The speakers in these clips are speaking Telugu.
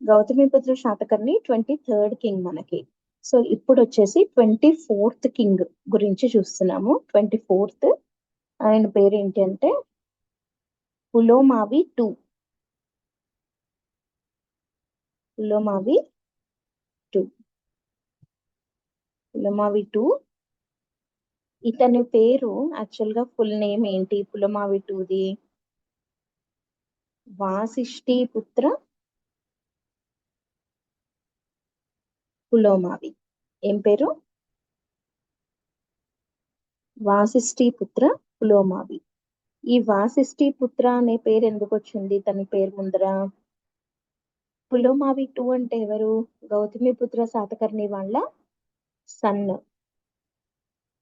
గౌతమిపుత్ర శాతకర్ణి 23rd కింగ్ మనకి. సో ఇప్పుడు వచ్చేసి 24th కింగ్ గురించి చూస్తున్నాము. 24th ఆయన పేరు ఏంటి అంటే Pulomavi two. Pulomavi two. Pulomavi two. ఇతని పేరు యాక్చువల్ గా ఫుల్ నేమ్ ఏంటి పులోమావి టూది? వాసిష్ఠి పుత్ర పులోమావి. ఏం పేరు? వాసిష్ఠి పుత్ర పులోమావి. ఈ వాసిష్ఠి పుత్ర అనే పేరు ఎందుకు వచ్చింది తన పేరు ముందర? పులోమావి టూ అంటే ఎవరు? గౌతమిపుత్ర శాతకర్ణి వాళ్ళ సన్.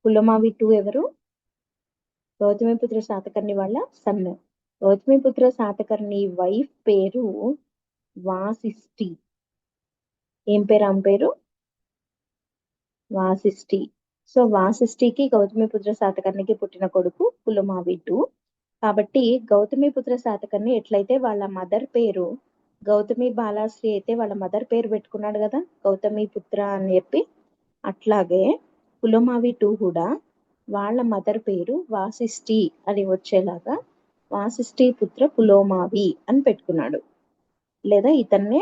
పులోమావి టూ ఎవరు? గౌతమిపుత్ర శాతకర్ణి వాళ్ళ సన్. గౌతమిపుత్ర శాతకర్ణి వైఫ్ పేరు వాసిష్ఠి. ఏం పేరు ఆమె పేరు? వాసిష్ఠి. సో వాసిష్ఠికి గౌతమిపుత్ర శాతకర్ణికి పుట్టిన కొడుకు పులోమావి టూ. కాబట్టి గౌతమిపుత్ర శాతకర్ణి ఎట్లయితే వాళ్ళ మదర్ పేరు గౌతమి బాలాశ్రీ అయితే వాళ్ళ మదర్ పేరు పెట్టుకున్నాడు కదా గౌతమి పుత్ర అని చెప్పి, అట్లాగే పులోమావి టూ కూడా వాళ్ళ మదర్ పేరు వాసిష్ఠి అని వచ్చేలాగా వాసిష్ఠి పుత్ర పులోమావి అని పెట్టుకున్నాడు. లేదా ఇతన్నే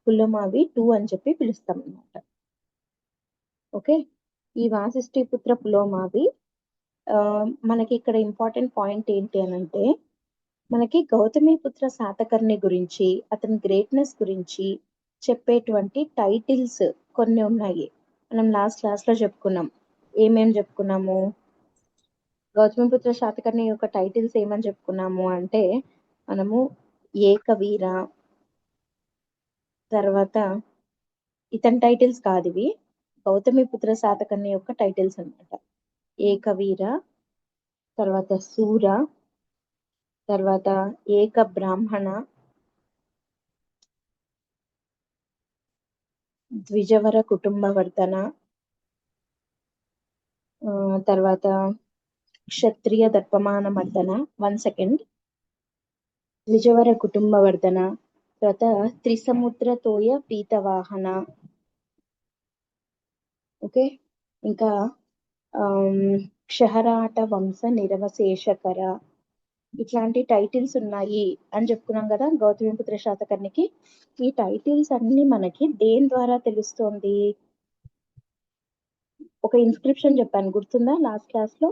పులోమావి టూ అని చెప్పి పిలుస్తాం అన్నమాట. ఓకే, ఈ వాసిష్ఠి పుత్ర పులోమావి మనకి ఇక్కడ ఇంపార్టెంట్ పాయింట్ ఏంటి అని అంటే, మనకి గౌతమిపుత్ర శాతకర్ణి గురించి అతని గ్రేట్నెస్ గురించి చెప్పేటువంటి టైటిల్స్ కొన్ని ఉన్నాయి. మనం లాస్ట్ క్లాస్ లో చెప్పుకున్నాం. ఏమేం చెప్పుకున్నాము? గౌతమిపుత్ర శాతకర్ణి యొక్క టైటిల్స్ ఏమని చెప్పుకున్నాము అంటే, మనము ఏకవీర, తర్వాత ఇతని టైటిల్స్ కాదు ఇవి, గౌతమిపుత్ర శాతకర్ణి యొక్క టైటిల్స్ అన్నమాట. ఏకవీర, తర్వాత సూర, తర్వాత ఏక బ్రాహ్మణ, ద్విజవర కుటుంబవర్ధన, తర్వాత క్షత్రియ దర్పమాన మర్దన. 1 సెకండ్. ద్విజవర కుటుంబవర్ధన, తర్వాత త్రిసముద్ర తోయ పీతవాహన. ఓకే, ఇంకా క్షహరాట వంశ నిరవశేషకర. ఇట్లాంటి టైటిల్స్ ఉన్నాయి అని చెప్పుకున్నాం కదా గౌతమిపుత్ర శాతకర్ణికి. ఈ టైటిల్స్ అన్ని మనకి దేని ద్వారా తెలుస్తోంది? ఒక ఇన్స్క్రిప్షన్ చెప్పాను, గుర్తుందా లాస్ట్ క్లాస్ లో?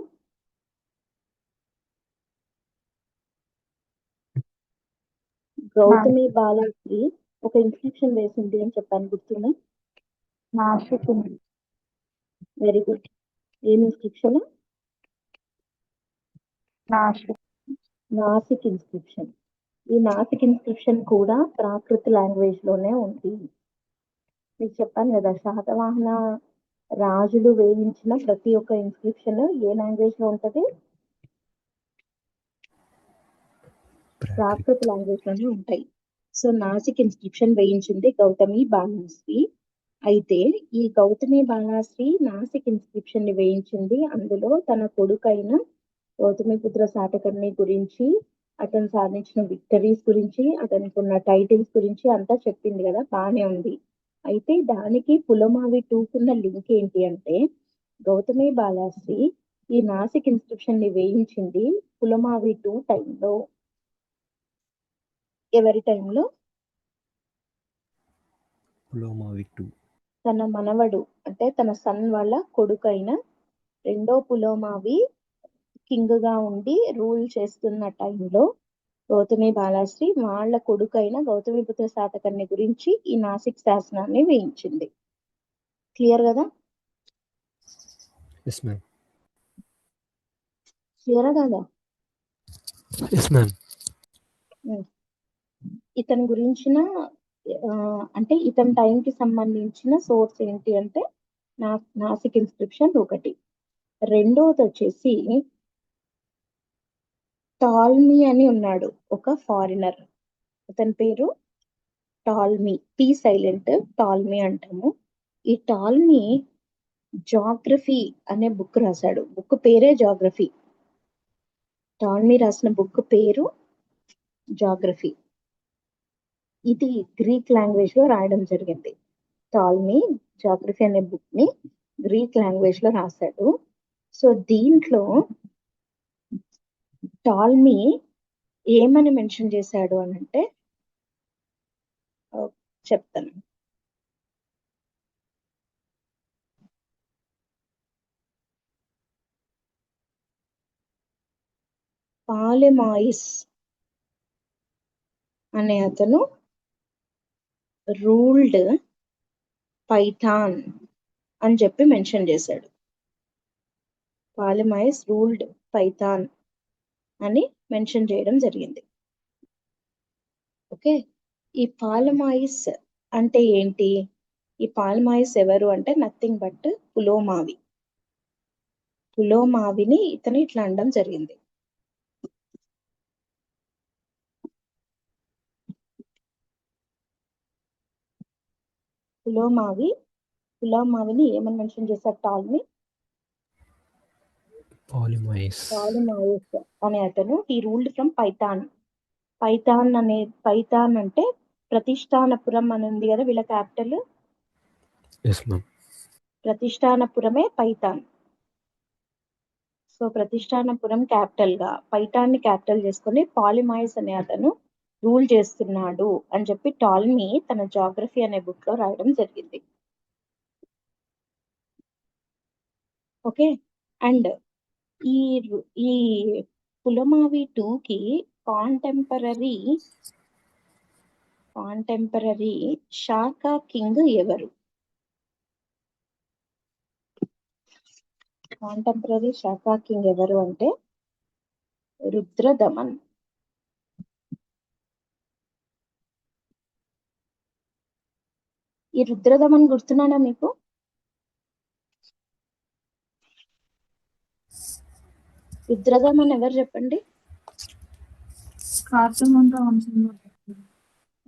గౌతమి బాలాశ్రీ ఒక ఇన్స్క్రిప్షన్ వేసింది అని చెప్పాను, గుర్తుందా? Very good. ఏం ఇన్స్క్రిప్షన్? నాసిక్ ఇన్స్క్రిప్షన్. ఈ నాసిక్ ఇన్స్క్రిప్షన్ కూడా ప్రాకృత లాంగ్వేజ్ లోనే ఉంది. మీకు చెప్పాను కదా, శాతవాహన రాజులు వేయించిన ప్రతి ఒక్క ఇన్స్క్రిప్షన్ ఏ లాంగ్వేజ్ లో ఉంటది? ప్రాకృత లాంగ్వేజ్ లోనే ఉంటాయి. సో నాసిక్ ఇన్స్క్రిప్షన్ వేయించింది గౌతమి బాలాశ్రీ. అయితే ఈ గౌతమి బాలాశ్రీ నాసిక్ ఇన్స్క్రిప్షన్ ని వేయించింది. అందులో తన కొడుకైన గౌతమిపుత్ర శాతకర్ణి గురించి, అతను సాధించిన విక్టరీస్ గురించి, అతనికి ఉన్న టైటిల్స్ గురించి అంతా చెప్పింది కదా, బానే ఉంది. అయితే దానికి పులోమావి టూకున్న లింక్ ఏంటి అంటే, గౌతమి బాలాశ్రీ ఈ నాసిక్ ఇన్స్క్రిప్షన్ ని వేయించింది పులోమావి టూ టైంలో. ఎవరి టైంలో? పులోమావి టూ. తన మనవడు అంటే తన సన్ వాళ్ళ కొడుకైన రెండో పులోమావి కింగ్ గా ఉండి రూల్ చేస్తున్న టైంలో గౌతమి బాలాశ్రీ వాళ్ళ కొడుకైన గౌతమిపుత్ర శాతకర్ణి గురించి ఈ నాసిక్ శాసనాన్ని వేయించింది. క్లియర్ కదా? Yes ma'am. క్లియరా కదా? Yes ma'am. ఇతని గురించిన అంటే ఇతని టైంకి సంబంధించిన సోర్స్ ఏంటి అంటే నాసిక్ ఇన్స్క్రిప్షన్ ఒకటి. రెండోది వచ్చేసి టాల్మీ అని ఉన్నాడు, ఒక ఫారినర్. అతని పేరు టాల్మీ, టీ సైలెంట్, టాల్మీ అంటాము. ఈ టాల్మీ జాగ్రఫీ అనే బుక్ రాశాడు. బుక్ పేరే జాగ్రఫీ. టాల్మీ రాసిన బుక్ పేరు జాగ్రఫీ. ఇది గ్రీక్ లాంగ్వేజ్ లో రాయడం జరిగింది. టాల్మీ జాగ్రఫీ అనే బుక్ ని గ్రీక్ లాంగ్వేజ్ లో రాశాడు. సో దీంట్లో టాల్మీ ఏమని మెన్షన్ చేశాడు అని అంటే చెప్తాను. పాలెమాయిస్ అనే అతను రూల్డ్ పైథాన్ అని చెప్పి మెన్షన్ చేశాడు. పాలెమాయిస్ రూల్డ్ పైథాన్ అని మెన్షన్ చేయడం జరిగింది. ఓకే, ఈ పాలమాయిస్ అంటే ఏంటి? ఈ పాలమాయిస్ ఎవరు అంటే నథింగ్ బట్ పులోమావి. పులోమావిని ఇతను ఇట్లా అనడం జరిగింది. పులోమావిని ఏమని మెన్షన్ చేశారు టాల్మీ? పాలిమైస్ పాలమాయిస్ అనే అతను ఈ రూల్డ్ ఫ్రమ్ పైథాన్. పైథాన్ అంటే ప్రతిష్టానపురం అని ఉంది కదా వీళ్ళ క్యాపిటల్. Yes ma'am. ప్రతిష్టానపురమే పైథాన్. సో ప్రతిష్టానపురం క్యాపిటల్ గా పైథాన్ ని క్యాపిటల్ చేసుకుని పాలిమాయిస్ అనే అతను రూల్ చేస్తున్నాడు అని చెప్పి టాల్మీ తన జాగ్రఫీ అనే బుక్ లో రాయడం జరిగింది. ఓకే, అండ్ ఈ ఈ పులమావి 2 కి కాంటెంపరీ శాకా కింగ్ ఎవరు? కాంటెంపరీ శాకా కింగ్ ఎవరు అంటే రుద్రదమన్. ఈ రుద్రదమన్ గుర్తున్నాడా మీకు? రుద్రదమన్ ఎవరు చెప్పండి?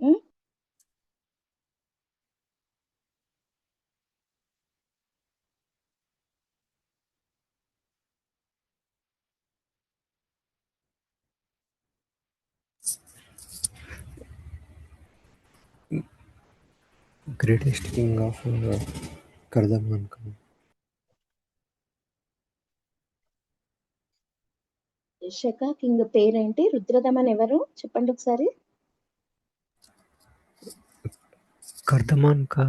Um? Greatest king of Kardaman. Shaka king పేరేంటి? రుద్రదమన్ ఎవరు చెప్పండి ఒకసారి. కర్దమాన్ కా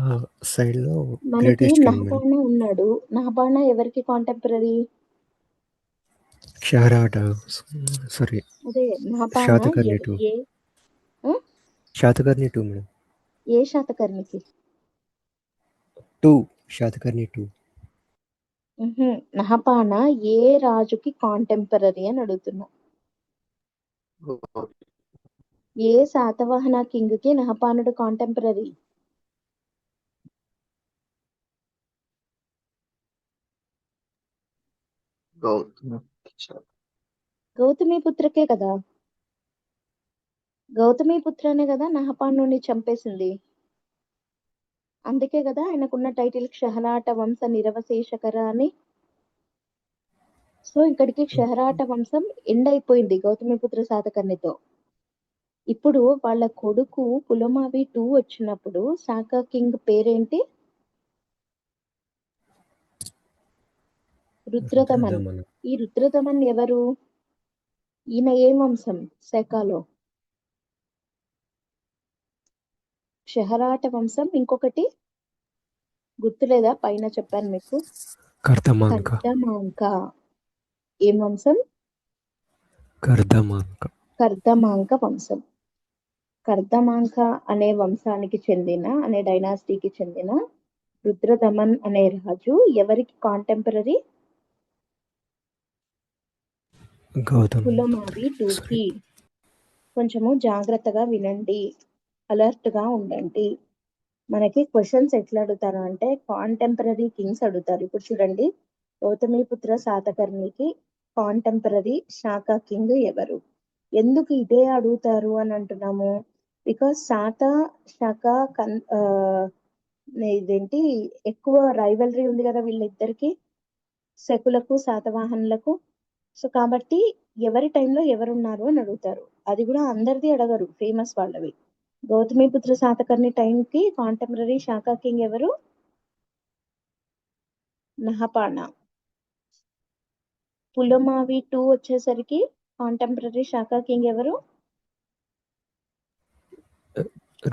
సైడ్ లో మనకి గ్రేటెస్ట్ కింగ్ నహపాణ ఉన్నాడు. నహపాణ ఎవరికి కాంటెంపరీ? షహరాట సారీ అదే నహపాణ శాతకర్ణి 2. ఏ ఆ? శాతకర్ణి 2 మేడం. ఏ శాతకర్ణికి? 2 శాతకర్ణి 2. నహపాణ ఏ రాజుకి కాంటెంపరీ అని అడుగుతున్నా. ఏ శాతవాహన కింగ్ కి నహపానుడు కాంటెంపరీ? గౌతమిపుత్రకే కదా. గౌతమిపుత్రనే కదా నహపానుడిని చంపేసింది. అందుకే కదా ఆయనకున్న టైటిల్ క్షహరాట వంశ నిరవశేషకర అని. సో ఇక్కడికి క్షహరాట వంశం ఎండ్ అయిపోయింది గౌతమిపుత్ర శాతకర్ణితో. ఇప్పుడు వాళ్ళ కొడుకు పులమావి 2 వచ్చినప్పుడు శాకా కింగ్ పేరేంటి? రుద్రదమన్. ఈ రుద్రదమన్ ఎవరు? ఈయన ఏ వంశం? శకాలో క్షహరాట వంశం. ఇంకొకటి గుర్తులేదా? పైన చెప్పాను మీకు. కర్దమాన్క. ఏం వంశం? కర్దమాంక వంశం. కర్దమాంక అనే వంశానికి చెందిన అనే డైనాసిటీకి చెందిన రుద్రదమన్ అనే రాజు ఎవరికి కాంటెంపరీ? పులమావి 2కి. కొంచెము జాగ్రత్తగా వినండి, అలర్ట్ గా ఉండండి. మనకి క్వశ్చన్స్ ఎట్లా అడుగుతారు అంటే కాంటెంపరీ కింగ్స్ అడుగుతారు. ఇప్పుడు చూడండి, గౌతమిపుత్ర శాతకర్ణికి కాంటెంపరీ శాకా కింగ్ ఎవరు? ఎందుకు ఇదే అడుగుతారు అని అంటున్నాము? బికాస్ శాకా ఇదేంటి ఎక్కువ రైవలరీ ఉంది కదా వీళ్ళిద్దరికి, శకులకు శాతవాహనులకు. సో కాబట్టి ఎవరి టైంలో ఎవరున్నారు అని అడుగుతారు. అది కూడా అందరిది అడగరు, ఫేమస్ వాళ్ళవి. గౌతమిపుత్ర శాతకర్ణి టైంకి కాంటెంపరీ శాకా కింగ్ ఎవరు? నహపాణ. పులమావి 2 వచ్చేసరికి కాంటెంపరీ శాకా కింగ్ ఎవరు?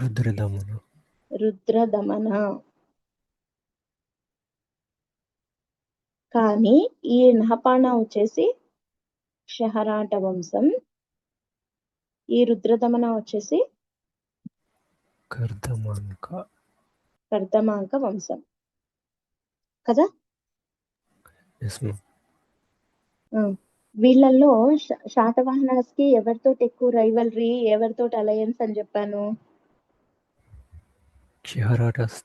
రుద్రదమన. రుద్రదమన. కానీ ఈ నహపాణ వచ్చేసి క్షహరాట వంశం, ఈ రుద్రదమన వచ్చేసి కర్దమాంక. కర్దమాంక వంశం కదా. Yes ma'am. వీళ్ళల్లో శాతవాహనస్కి ఎవరితో ఎక్కువ రైవల్రీ, ఎవరితో అలయన్స్ అని చెప్పాను? క్షహరాటాస్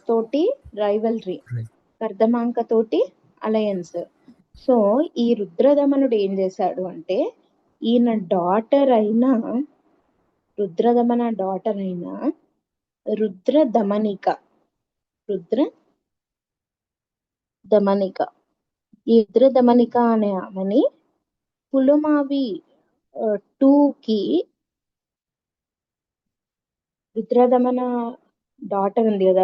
తోటి రైవల్రీ, కర్దమాంక తోటి అలయన్స్. సో ఈ రుద్రదమనుడు ఏం చేశాడు అంటే, ఈయన డాటర్ అయిన రుద్రదమన డాటర్ అయిన రుద్రదమనిక ఈ రుద్రదమనిక అనే ఆమెని పులమావి 2కి, రుద్రదమన డాటర్ ఉంది కదా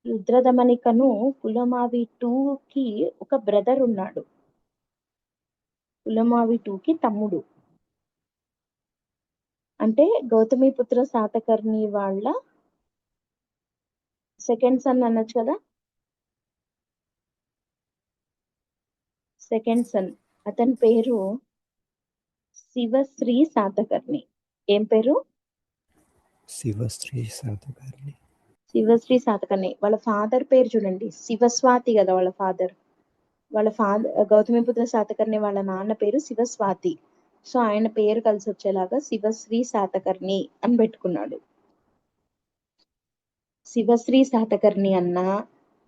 రుద్రదమనికను పులమావి 2కి ఒక బ్రదర్ ఉన్నాడు, పులమావి 2కి తమ్ముడు. అంటే గౌతమిపుత్ర శాతకర్ణి వాళ్ళ సెకండ్ సన్ అనొచ్చు కదా. సెకండ్ సన్, అతని పేరు శివశ్రీ శాతకర్ణి. ఏం పేరు? శివశ్రీ శాతకర్ణి. శివశ్రీ శాతకర్ణి. వాళ్ళ ఫాదర్ పేరు చూడండి, శివస్వాతి కదా వాళ్ళ ఫాదర్. గౌతమిపుత్ర శాతకర్ణి వాళ్ళ నాన్న పేరు శివస్వాతి. సో ఆయన పేరు కలిసి వచ్చేలాగా శివశ్రీ శాతకర్ణి అని పెట్టుకున్నాడు. శివశ్రీ శాతకర్ణి అన్నా,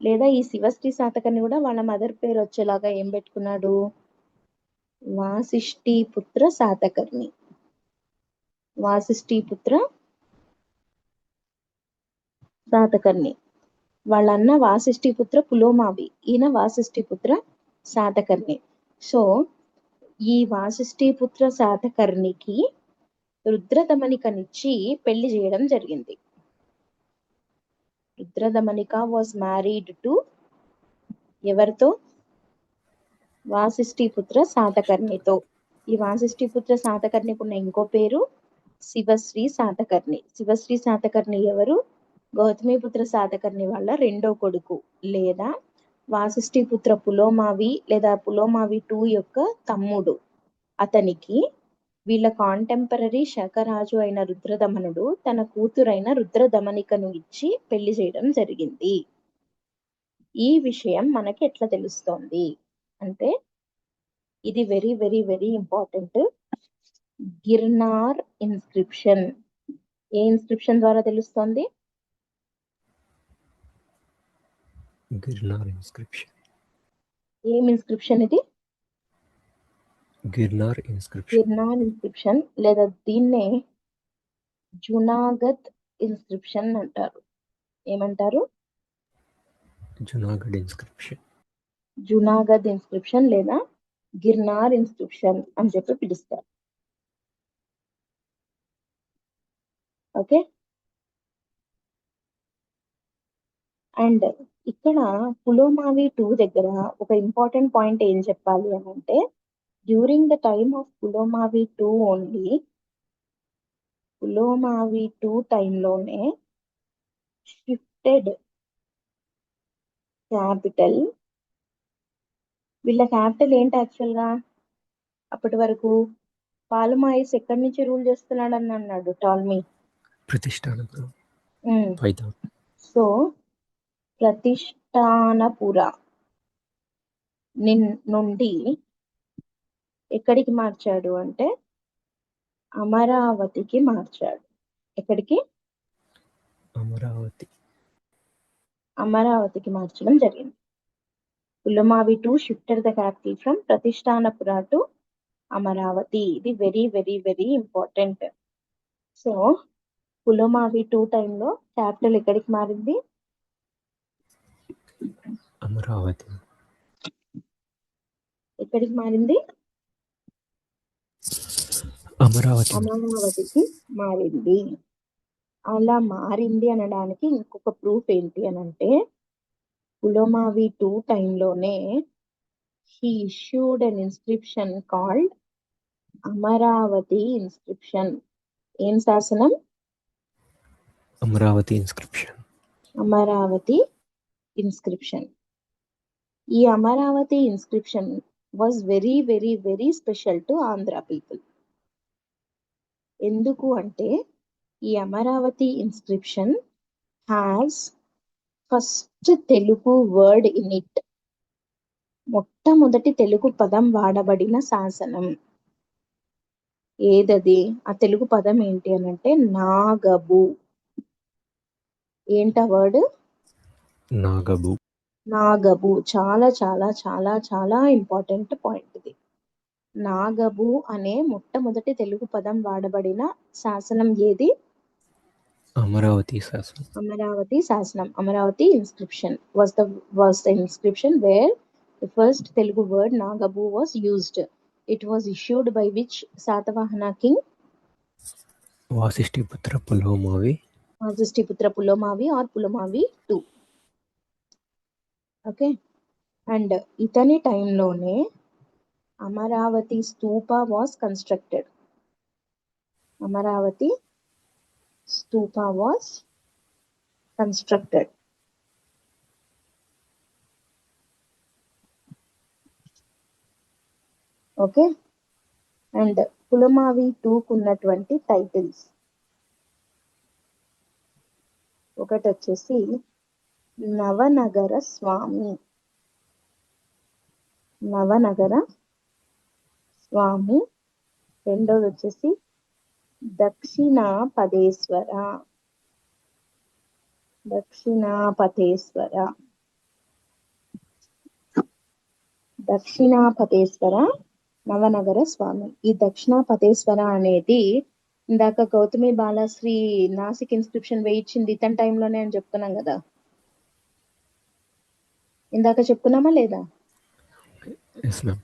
లేదా ఈ శివశ్రీ శాతకర్ణి కూడా వాళ్ళ మదర్ పేరు వచ్చేలాగా ఏం పెట్టుకున్నాడు? వాసిష్ఠీపుత్ర శాతకర్ణి. వాసిష్ఠీపుత్ర శాతకర్ణి. వాళ్ళ అన్న వాసిష్ఠీపుత్ర పులోమావి, ఈయన వాసిష్ఠీపుత్ర శాతకర్ణి. సో ఈ వాసిష్ఠీపుత్ర శాతకర్ణికి రుద్రదమనికనిచ్చి పెళ్లి చేయడం జరిగింది. రుద్రదమనిక వాజ్ మ్యారీడ్ టు ఎవరితో? వాసిష్ఠీపుత్ర శాతకర్ణితో. ఈ వాసిష్ఠీపుత్ర శాతకర్ణికి ఉన్న ఇంకో పేరు శివశ్రీ శాతకర్ణి. శివశ్రీ శాతకర్ణి ఎవరు? గౌతమిపుత్ర శాతకర్ణి వాళ్ళ రెండో కొడుకు, లేదా వాసిష్ఠీపుత్ర పులోమావి లేదా పులోమావి 2 యొక్క తమ్ముడు. అతనికి వీళ్ళ కాంటెంపరీ శకరాజు అయిన రుద్రదమనుడు తన కూతురైన రుద్రదమనికను ఇచ్చి పెళ్లి చేయడం జరిగింది. ఈ విషయం మనకి ఎట్లా తెలుస్తోంది అంటే, ఇది very very very important. Girnar inscription. ఏ ఇన్స్క్రిప్షన్ ద్వారా తెలుస్తోంది? గిర్నార్ ఇన్స్క్రిప్షన్. ఏం ఇన్స్క్రిప్షన్ ఇది? గిర్నార్ ఇన్స్క్రిప్షన్. గిర్నార్ ఇన్స్క్రిప్షన్, లేదా దీన్నే జునాగద్ ఇన్స్క్రిప్షన్ అంటారు. ఏమంటారు? జునాగఢ్ ఇన్స్క్రిప్షన్. జునాగద్ ఇన్స్క్రిప్షన్ లేదా గిర్నార్ ఇన్స్క్రిప్షన్ అని చెప్పి పిలుస్తారు. ఓకే. అండ్ ఇక్కడ పులోమావి 2 దగ్గర ఒక ఇంపార్టెంట్ పాయింట్ ఏం చెప్పాలి అని అంటే, during the time of Pulomavi 2 only, Pulomavi 2 టైంలోనే షిఫ్టెడ్ క్యాపిటల్. వీళ్ళ క్యాపిటల్ ఏంటి యాక్చువల్గా? అప్పటి వరకు పాలమాయిస్ ఎక్కడి నుంచి రూల్ చేస్తున్నాడని అన్నాడు టాల్మీ? ప్రతిష్టానపురం. సో ప్రతిష్టానపుర నుండి ఎక్కడికి మార్చాడు అంటే అమరావతికి మార్చాడు. ఎక్కడికి? అమరావతికి మార్చడం జరిగింది. Pulamavi 2 shifted the capital from Pratishthanapura to Amaravati. ఇది very very very important. So Pulamavi 2 టైంలో క్యాపిటల్ ఎక్కడికి మారింది? అమరావతి. ఎక్కడికి మారింది? అమరావతి అమరావతికి మారింది. అలా మారింది అనడానికి ఇంకొక ప్రూఫ్ ఏంటి అని అంటే పులోమావి 2 టైంలోనే he issued an inscription called Amaravati inscription. ఏం శాసనం? అమరావతి ఇన్స్క్రిప్షన్. అమరావతి ఇన్స్క్రిప్షన్. ఈ Amaravati inscription was very very very special to Andhra people. ఎందుకు అంటే ఈ Amaravati inscription has first Telugu word in it. మొట్టమొదటి తెలుగు పదం వాడబడిన శాసనం ఏదది? ఆ తెలుగు పదం ఏంటి అని అంటే నాగబు. ఏంట వర్డ్? నాగబు. నాగబు. చాలా చాలా చాలా చాలా ఇంపార్టెంట్ పాయింట్ ఇది. నాగబు అనే మొట్టమొదటి తెలుగు పదం వాడబడిన శాసనం ఏది? అమరావతి శాసనం. అమరావతి శాసనం. Amaravati inscription was the inscription where the first Telugu word Nagabu was used. It was issued by which Satavahana king? Vasishthiputra Pulomavi. Vasishthiputra Pulomavi or Pulomavi 2. Okay. And ఇతని టైంలోనే Amaravati stupa was constructed. Amaravati stupa was constructed. Okay. And Pulomavi 2కు ఉన్నటువంటి టైటిల్స్ ఒకటి వచ్చేసి నవనగర స్వామి. నవనగర స్వామి. రెండోది వచ్చేసి దక్షిణాపదేశ్వర. దక్షిణాపదేశ్వర. దక్షిణాపదేశ్వర నవనగర స్వామి. ఈ దక్షిణాపదేశ్వర అనేది ఇందాక గౌతమి బాలశ్రీ నాసిక్ ఇన్స్క్రిప్షన్ వేయించింది ఇతని టైంలోనే అని చెప్తున్నాం కదా. ఇందాక చెప్పుకున్నామా లేదా? Yes ma'am.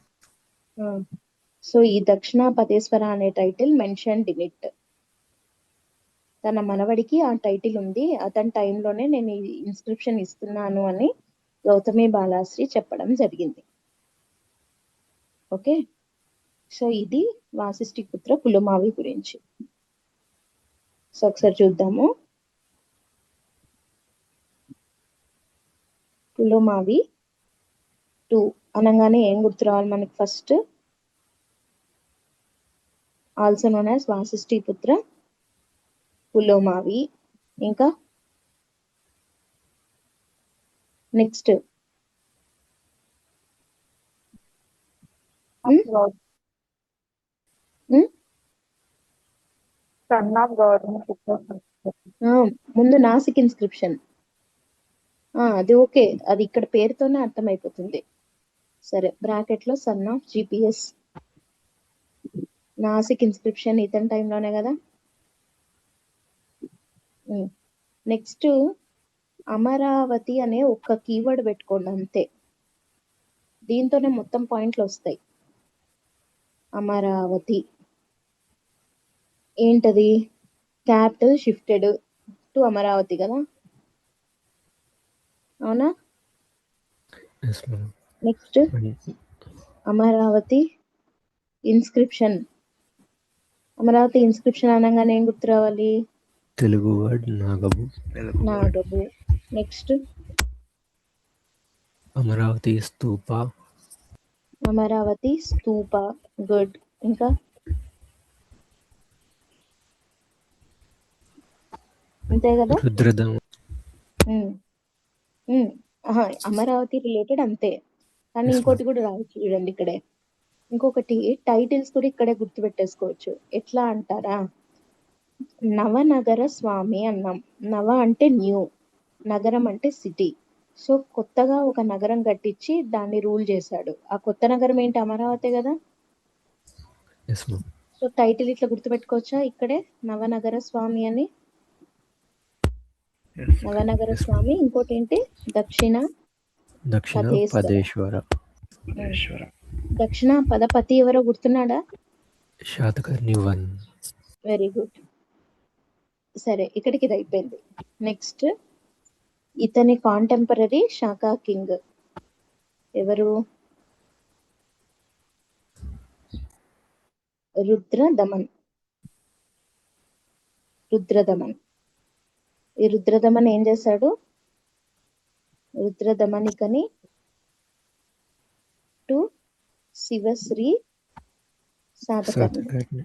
సో ఈ దక్షిణాపదేశ్వర అనే టైటిల్ మెన్షన్డ్ ఇన్ ఇట్. తన మనవడికి ఆ టైటిల్ ఉంది, అతని టైంలోనే నేను ఈ ఇన్స్క్రిప్షన్ ఇస్తున్నాను అని గౌతమి బాలశ్రీ చెప్పడం జరిగింది. ఓకే. సో ఇది వాసిష్ఠిపుత్ర పులోమావి గురించి. సో ఒకసారి చూద్దాము. పులోమావి 2 అనగానే ఏం గుర్తు రావాలి మనకి? First also known as Vasishthiputra Pulomavi. ఇంకా నెక్స్ట్ ముందు నాసిక్ ఇన్స్క్రిప్షన్. అది ఓకే, అది ఇక్కడ పేరుతోనే అర్థమైపోతుంది. సరే, బ్రాకెట్ లో son of GPS. Nasik inscription ఇతని టైంలోనే కదా. నెక్స్ట్ అమరావతి అనే ఒక్క కీవర్డ్ పెట్టుకోండి అంతే, దీంతోనే మొత్తం పాయింట్లు వస్తాయి. అమరావతి ఏంటది? క్యాపిటల్ షిఫ్టెడ్ టు అమరావతి కదా, అవునా? Next Amaravati inscription. Amaravati inscription అనగానే ఏం గుర్తు రావాలి? Telugu word Nagabu. Nagabu. Next Amaravati stupa. Amaravati stupa. Good. ఇంకా అంతే కదా. రుద్రదమ. అమరావతి రిలేటెడ్ అంతే, కానీ ఇంకోటి కూడా రావచ్చు చూడండి ఇక్కడే. ఇంకొకటి టైటిల్స్ కూడా ఇక్కడే గుర్తుపెట్టేసుకోవచ్చు. ఎట్లా అంటారా? నవనగర స్వామి అన్నాం. నవ అంటే న్యూ, నగరం అంటే సిటీ. సో కొత్తగా ఒక నగరం కట్టించి దాన్ని రూల్ చేశాడు. ఆ కొత్త నగరం ఏంటి? అమరావతి కదా. సో టైటిల్ ఇట్లా గుర్తుపెట్టుకోవచ్చా ఇక్కడే, నవనగర స్వామి అని. నవనగర స్వామి. ఇంకోటి ఏంటి? దక్షిణాపదేశ్వర. దక్షిణ పదపతి ఎవరో గుర్తున్నాడా? శాతకర్ణి 1. Very good. సరే, ఇక్కడికి ఇది అయిపోయింది. నెక్స్ట్, ఇతని కాంటెంపరీ శాకా కింగ్ ఎవరు? రుద్రదమన్. రుద్రదమన్. ఈ రుద్రదమన్ ఏం చేశాడు? రుద్రదమనికని టు శివశ్రీ శాతకర్ణి శాతకర్ణి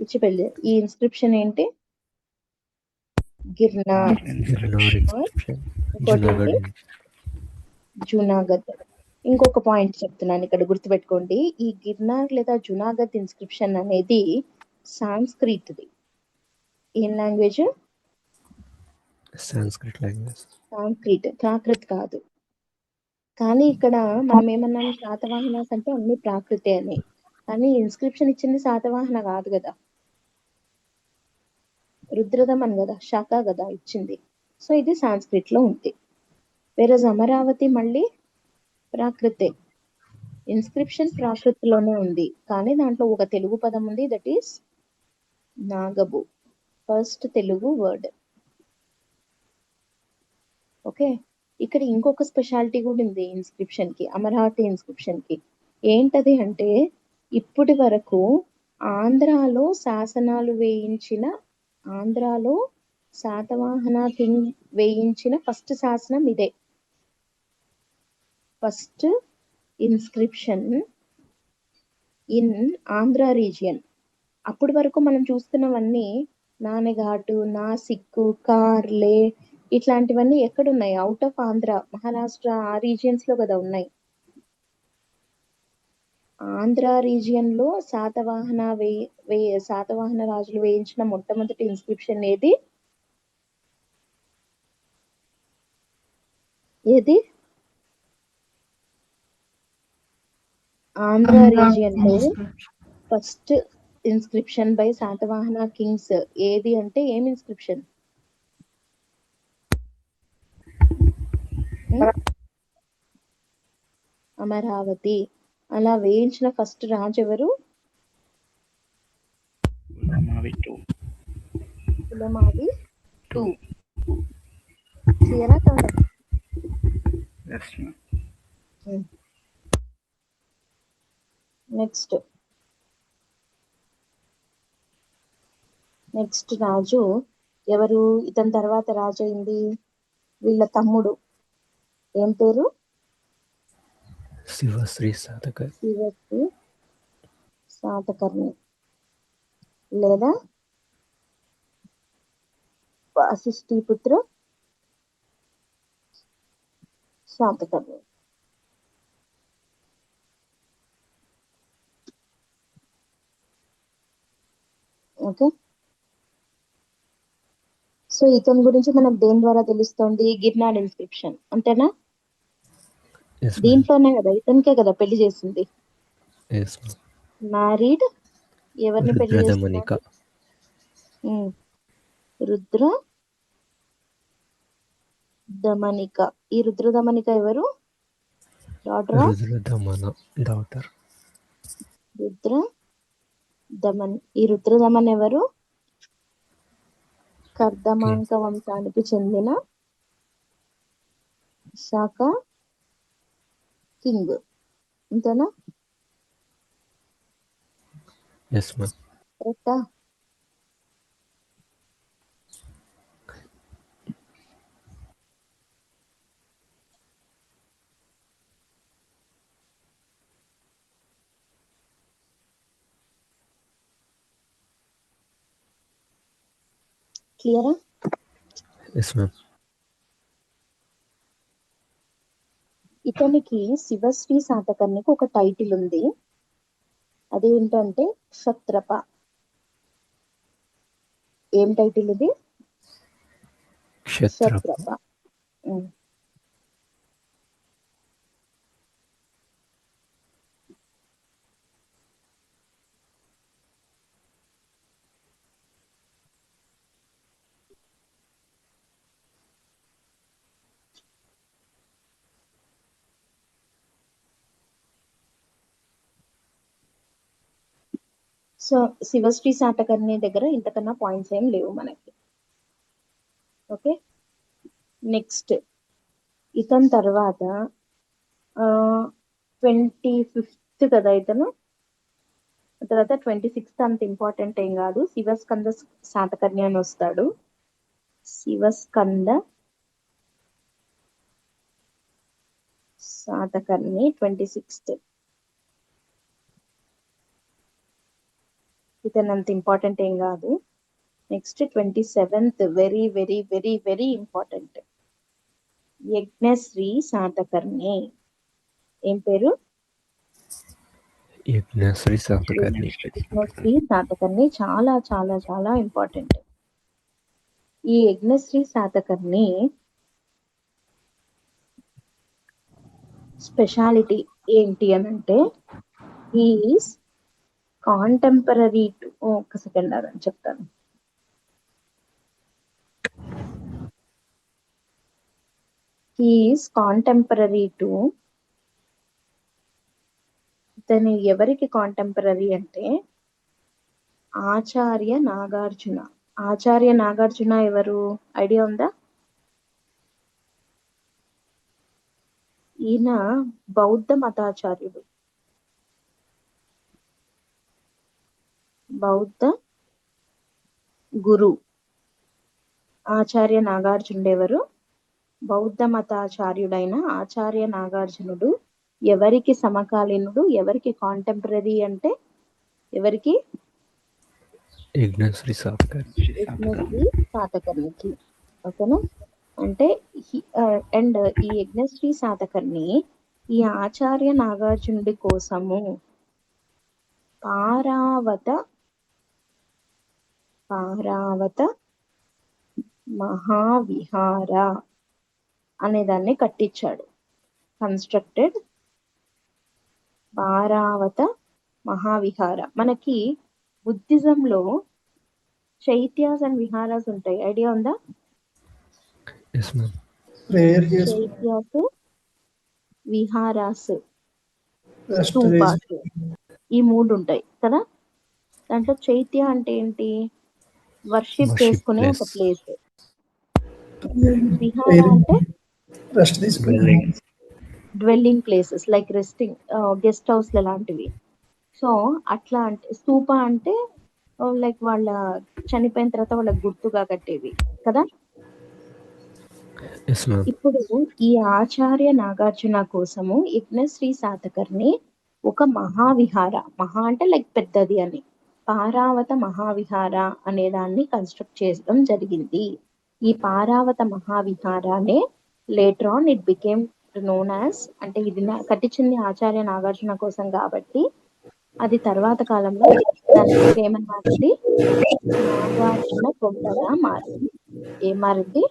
ఇచ్చి పెళ్లి. ఈ ఇన్స్క్రిప్షన్ ఏంటి? గిర్నార్. గిర్నార్ ఇన్స్క్రిప్షన్, ఇంకోటి ఏంటి? జునాగఢ్. జునాగఢ్. ఇంకొక పాయింట్ చెప్తున్నాను ఇక్కడ, గుర్తుపెట్టుకోండి. ఈ గిర్నార్ లేదా జునాగఢ్ ఇన్స్క్రిప్షన్ అనేది సాంస్క్రిట్ది. ఏం language? Sanskrit language. Sanskrit, Prakrit కాదు. కానీ ఇక్కడ మనం ఏమన్నాము, శాతవాహనాస్ అంటే అన్ని ప్రాకృతే అని. కానీ ఇన్స్క్రిప్షన్ ఇచ్చింది శాతవాహన కాదు కదా, రుద్రదమన్ కదా, శాఖ కదా ఇచ్చింది. సో ఇది సాంస్క్రిట్ లో ఉంది. వేరే అమరావతి మళ్ళీ ప్రాకృతే. ఇన్స్క్రిప్షన్ ప్రాకృతిలోనే ఉంది, కానీ దాంట్లో ఒక తెలుగు పదం ఉంది, that is Nagabu. First Telugu word. Okay. ఇక్కడ ఇంకొక స్పెషాలిటీ కూడా ఉంది ఇన్స్క్రిప్షన్ కి, అమరావతి ఇన్స్క్రిప్షన్ కి. ఏంటది అంటే, ఇప్పటి వరకు ఆంధ్రాలో శాసనాలు వేయించిన, ఆంధ్రాలో శాతవాహన కింగ్ వేయించిన ఫస్ట్ శాసనం ఇదే. First inscription in Andhra region. అప్పటి వరకు మనం చూస్తున్నవన్నీ నానఘాటు, నాసిక్, కార్లే ఇట్లాంటివన్నీ ఎక్కడున్నాయి? అవుట్ ఆఫ్ ఆంధ్ర, మహారాష్ట్ర ఆ రీజియన్స్ లో కదా ఉన్నాయి. ఆంధ్ర రీజియన్ లో శాతవాహన రాజులు వేయించిన మొట్టమొదటి ఇన్స్క్రిప్షన్ ఏది? ఆంధ్ర రీజియన్ లో first inscription by Satavahana Kings ఏది అంటే ఏం ఇన్స్క్రిప్షన్? అమరావతి. అలా వేయించిన ఫస్ట్ రాజు ఎవరు? పులమావి 2. క్లియరా కాదా? నెక్స్ట్ రాజు ఎవరు? ఇతని తర్వాత రాజు అయింది వీళ్ళ తమ్ముడు. ఏం పేరు? శివశ్రీ శాతకర్ణి. శివశ్రీ శాతకర్ణి లేదా వాసిష్ఠీపుత్ర శాతకర్ణి. ఓకే. సో ఇతని గురించి మనకు దేని ద్వారా తెలుస్తుంది? గిర్నార్ ఇన్స్క్రిప్షన్, అంతేనా? Yes, ma'am. దీంట్లోనే కదా ఇతనికే కదా పెళ్లి చేసింది. Yes, ma'am. మ్యారీడ్ ఎవరిని పెళ్లి రుద్రదమనిక. చేస్తున్నారు? రుద్ర దమనిక. ఈ రుద్రదమనిక ఎవరు? Daughter of Rudradamana daughter. Rudradaman. ఈ రుద్రదమన్ ఎవరు? కర్దమాంక వంశానికి చెందిన శాఖ కింగ్, అంతేనా? Yes ma'am. కరెక్టా? క్లియరా? Yes ma'am. ఇతనికి శివశ్రీ శాతకర్ణికి ఒక టైటిల్ ఉంది, అదేంటంటే క్షత్రప. ఏం టైటిల్ ఇది? క్షత్రప. సో శివశ్రీ శాతకర్ణి దగ్గర ఇంతకన్నా పాయింట్స్ ఏం లేవు మనకి. ఓకే, నెక్స్ట్ ఇతని తర్వాత 25th కదా ఇతను. తర్వాత 26th అంత ఇంపార్టెంట్ ఏం కాదు. శివస్కంద శాతకర్ణి అని వస్తాడు. శివస్కంద శాతకర్ణి 26th. ఇతను అంత ఇంపార్టెంట్ ఏం కాదు. Next 27th very very very very important. Yajnashri Satakarni. ఏం పేరు? యజ్ఞశ్రీ శాతకర్ణి. యజ్ఞశ్రీ శాతకర్ణి చాలా చాలా చాలా ఇంపార్టెంట్. ఈ యజ్ఞశ్రీ శాతకర్ణి స్పెషాలిటీ ఏంటి అని అంటే ఈజ్ కాంటెంపరీ టు, ఒక సెకండ్ అని చెప్తాను. ఈజ్ కాంటెంపరీ టు, ఇతను ఎవరికి కాంటెంపరీ అంటే ఆచార్య నాగార్జున. ఆచార్య నాగార్జున ఎవరు? ఐడియా ఉందా? ఈయన బౌద్ధ మతాచార్యుడు. బౌద్ధ గురు ఆచార్య నాగార్జునుడు ఎవరు? బౌద్ధ మతాచార్యుడైన ఆచార్య నాగార్జునుడు ఎవరికి సమకాలీనుడు? ఎవరికి కాంటెంపరీ అంటే ఎవరికి? యజ్ఞశ్రీ శాతకర్ణి. యజ్ఞశ్రీ శాతకర్ణికి. ఓకేనా? అంటే అండ్ ఈ యజ్ఞశ్రీ శాతకర్ణి ఈ ఆచార్య నాగార్జునుడి కోసము పారావత మహావిహార అనేదాన్ని కట్టించాడు. కన్స్ట్రక్టెడ్ పారావత మహావిహార. మనకి బుద్ధిజంలో చైత్యాస్ అండ్ విహారాస్ ఉంటాయి. ఐడియా ఉందా? Yes ma'am. చైత్యాస్, విహారాస్, స్తూపాస్, ఈ 3 ఉంటాయి కదా. దాంట్లో చైత్య అంటే ఏంటి? వర్షిప్ చేసుకునే ఒక ప్లేస్. విహార అంటే dwelling places like resting, guest house లాంటివి. సో అట్లా అంటే స్తూప అంటే లైక్ వాళ్ళ చనిపోయిన తర్వాత వాళ్ళ గుర్తుగా కట్టేవి కదా. Yes ma'am. ఇప్పుడు ఈ ఆచార్య నాగార్జున కోసము యజ్ఞశ్రీ శాతకర్ణి ఒక మహావిహార, మహా అంటే లైక్ పెద్దది అని, పారావత మహావిహార అనే దాన్ని కన్స్ట్రక్ట్ చేయడం జరిగింది. ఈ పారావత మహావిహారానే later on it became known as, అంటే ఇది కట్టించింది ఆచార్య నాగార్జున కోసం కాబట్టి అది తర్వాత కాలంలో దాని పేరు ఏమని మారింది? నాగార్జున కొండగా మారింది. ఏం మారింది?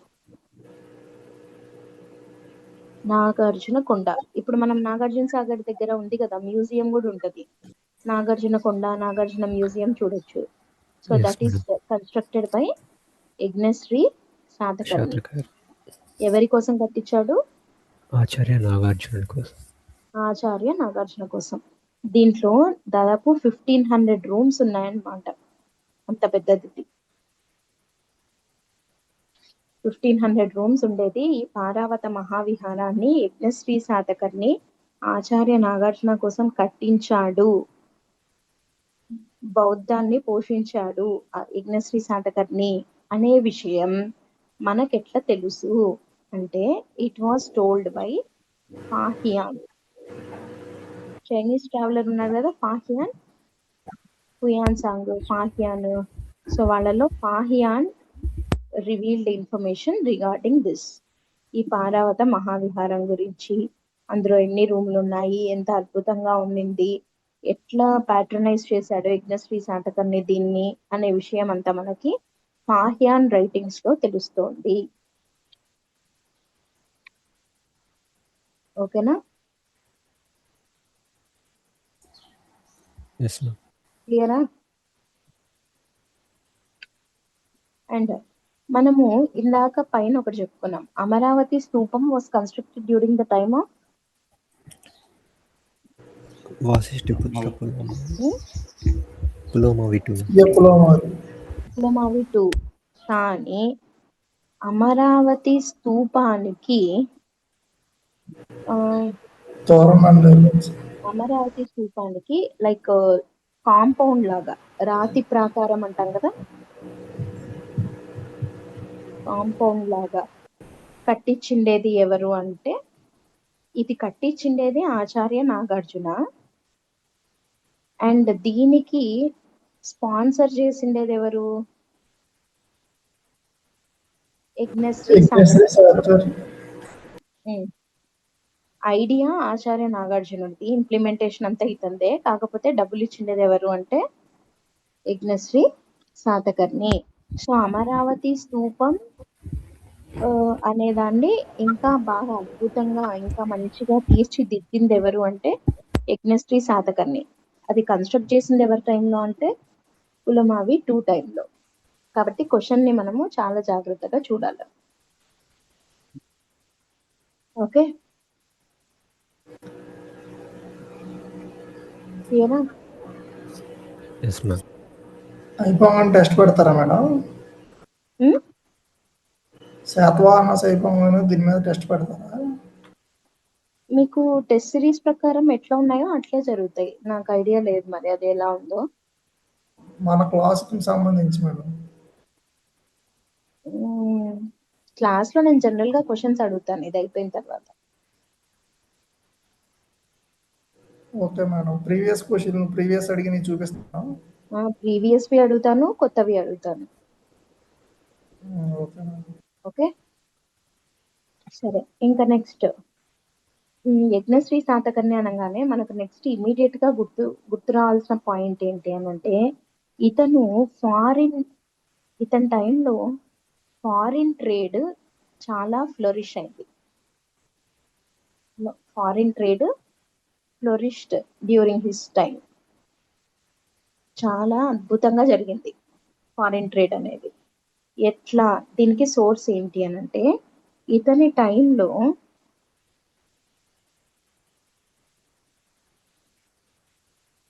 నాగార్జున కొండ. ఇప్పుడు మనం నాగార్జున సాగర్ దగ్గర ఉంది కదా, మ్యూజియం కూడా ఉంటది. నాగార్జున కొండ, నాగార్జున మ్యూజియం చూడొచ్చు. So Yes, that is constructed by Yajnashri Satakarni. Satakarni. ఎవరి కోసం కట్టించాడు? ఆచార్య నాగార్జునుడి కోసం. ఆచార్య నాగార్జున కోసం. దీంట్లో దాదాపు 1500 రూమ్స్ ఉన్నాయన్నమాట. అంత పెద్దది. 1500 రూమ్స్ ఉండేది ఈ పారావత మహావిహారాన్ని యజ్ఞశ్రీ శాతకర్ణి ఆచార్య నాగార్జున కోసం కట్టించాడు. బౌద్ధాన్ని పోషించాడు ఆ యజ్ఞశ్రీ శాతకర్ణి అనే విషయం మనకెట్లా తెలుసు అంటే it was told by Fahien. Chinese traveller ఉన్నారు కదా, Fahien, Hiuen Tsang, Fahien. So వాళ్ళలో Fahien revealed information regarding this. ఈ పారావత మహావిహారం గురించి, అందులో ఎన్ని రూమ్లు ఉన్నాయి, ఎంత అద్భుతంగా ఉండింది, ఎట్లా ప్యాట్రనైజ్ చేశాడు యజ్ఞశ్రీ శాతకర్ణి దీన్ని అనే విషయం అంతా మనకి ఫాహియాన్ రైటింగ్స్ లో తెలుస్తోంది. ఓకేనా? Yes, ma'am. క్లియరా? అండ్ మనము ఇందాక పైన ఒకటి చెప్పుకున్నాం, అమరావతి స్తూపం was constructed during the time of Vasishthiputra Pulama. Pulomavi 2. Pulamavi 2. కానీ అమరావతి స్తూపానికి అమరావతి స్తూపానికి లైక్ కాంపౌండ్ లాగా రాతి ప్రాకారం అంటాం కదా, కాంపౌండ్ లాగా కట్టించిండేది ఎవరు అంటే, ఇది కట్టించిండేది ఆచార్య నాగార్జున. అండ్ దీనికి స్పాన్సర్ చేసిండేది ఎవరు? యజ్ఞశ్రీ సాతకర్ణి. ఐడియా ఆచార్య నాగార్జునుడిది, ఇంప్లిమెంటేషన్ అంతా ఇతందే. కాకపోతే డబ్బులు ఇచ్చిండేది ఎవరు అంటే యజ్ఞశ్రీ సాతకర్ణి. సో అమరావతి స్తూపం అనేదాన్ని ఇంకా బాగా అద్భుతంగా ఇంకా మంచిగా తీర్చిదిద్దింది ఎవరు అంటే యజ్ఞశ్రీ సాతకర్ణి. అది కన్స్ట్రక్ట్ చేసింది ఎవరి టైంలో అంటే పులమావి 2 టైంలో. కాబట్టి క్వశ్చన్ ని మనము చాలా జాగ్రత్తగా చూడాలి. ఓకే, క్లియరా? Yes ma'am. అయిపోగానే టెస్ట్ పెడతారా మేడం? శాతవాహన అయిపోగానే దీని మీద టెస్ట్ పెడతారా? మీకు టెస్ట్ సిరీస్ ప్రకారం ఎట్లా ఉన్నాయో అట్లే జరుగుతాయి. నాకు ఐడియా లేదు మరి అది ఎలా ఉందో. మన క్లాస్కి సంబంధించి మేడం క్లాస్ లో నేను జనరల్ గా క్వశ్చన్స్ అడుగుతాను ఇది అయిపోయిన తర్వాత. Okay madam. ప్రీవియస్ అడిగి నేను చూపిస్తాను. ప్రీవియస్వి అడుగుతాను, కొత్తవి అడుగుతాను. Okay madam. ఓకే, సరే. ఇంకా నెక్స్ట్ యజ్ఞశ్రీ సాతకర్ణి అనగానే మనకు నెక్స్ట్ ఇమీడియట్ గా గుర్తు రావాల్సిన పాయింట్ ఏంటి అని అంటే, ఇతని టైంలో ఫారిన్ ట్రేడ్ చాలా ఫ్లోరిష్ అయింది. Foreign trade flourished during his time. చాలా అద్భుతంగా జరిగింది ఫారిన్ ట్రేడ్ అనేది. ఎట్లా? దీనికి సోర్స్ ఏంటి అని అంటే, ఇతని టైంలో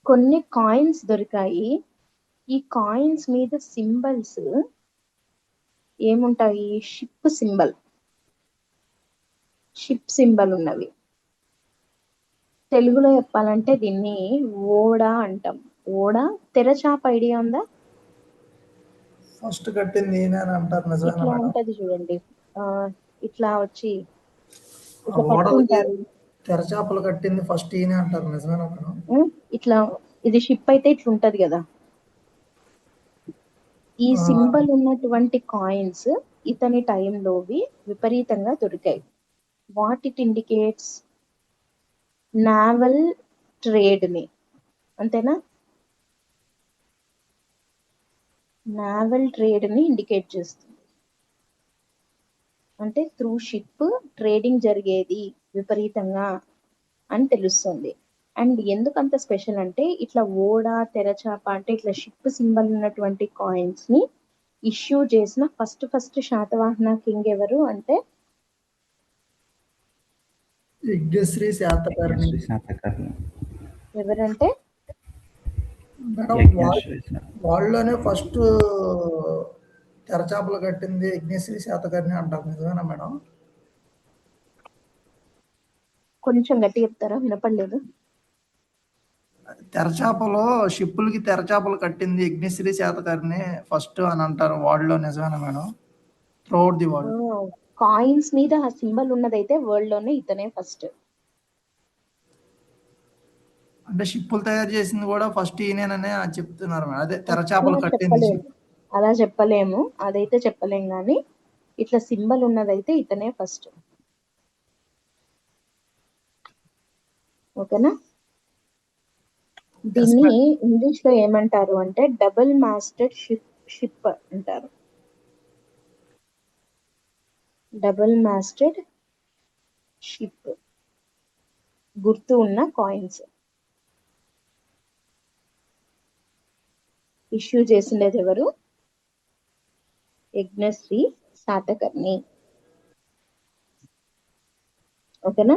కొన్ని కాయిన్స్ దొరికాయి. ఈ కాయిన్స్ మీద సింబల్స్ ఏముంటాయి? షిప్ సింబల్ ఉన్నవి. తెలుగులో చెప్పాలంటే దీన్ని ఓడా అంటాం. ఓడా, తెరచాప ఐడియా ఉందా? ఫస్ట్ కట్టింది ఈయన అని అంటారు, నిజమేనా ఇట్లా మేడం? ఉంటది చూడండి, ఇట్లా వచ్చి ఆ ఓడలకి తెరచాపలు కట్టింది ఫస్ట్ ఈయన అంటారు, నిజమేనా మేడం? ఇట్లా ఇది షిప్ అయితే ఇట్లా ఉంటది కదా. ఈ సింబల్ ఉన్నటువంటి కాయిన్స్ ఇతని టైంలోవి విపరీతంగా దొరికాయి. What it indicates? Naval trade ని, అంతేనా? నావల్ ట్రేడ్ ని ఇండికేట్ చేస్తుంది. అంటే త్రూ షిప్ ట్రేడింగ్ జరిగేది విపరీతంగా అని తెలుస్తుంది. అండ్ ఎందుకంత స్పెషల్ అంటే, ఇట్లా ఓడా, తెరచాప అంటే ఇట్లా షిప్ సింబల్ ఉన్నటువంటి కాయిన్స్ ని ఇష్యూ చేసిన ఫస్ట్ శాతవాహన కింగ్ ఎవరు అంటే యజ్ఞశ్రీ శాతకర్ణి. ఎవరంటే వాళ్ళలోనే ఫస్ట్ తెరచాపలు కట్టింది యజ్ఞశ్రీ శాతకర్ణి అంటారు, నిజమేనా మేడం? కొంచెం గట్టి చెప్తారా? వినపడలేదు. తెరచాపలో షిప్పులకి తెరచాపలు కట్టింది యజ్ఞశ్రీ శాతకర్ణి ఫస్ట్ అని అంటారు, వాళ్ళలో నిజమేనా madam? Throughout the world coins మీద ఆ సింబల్ ఉన్నదైతే వరల్డ్ లోనే ఇతనే ఫస్ట్. అంటే షిప్పులు తయారు చేసింది కూడా ఫస్ట్ ఈయననే చెప్తున్నారు మేడం. అదే తెరచాపలు కట్టింది. అలా చెప్పలేము, అదైతే చెప్పలేము. కానీ ఇట్లా సింబల్ ఉన్నదైతే ఇతనే ఫస్ట్. ఓకేనా? దీన్ని ఇంగ్లీష్ లో ఏమంటారు అంటే డబుల్ మాస్టెడ్ షిప్ అంటారు. డబుల్ మాస్టెడ్ షిప్, గుర్తు ఉన్న కాయిన్స్ ఇష్యూ చేసిండేది ఎవరు? యజ్ఞశ్రీ సాతకర్ణి. ఓకేనా?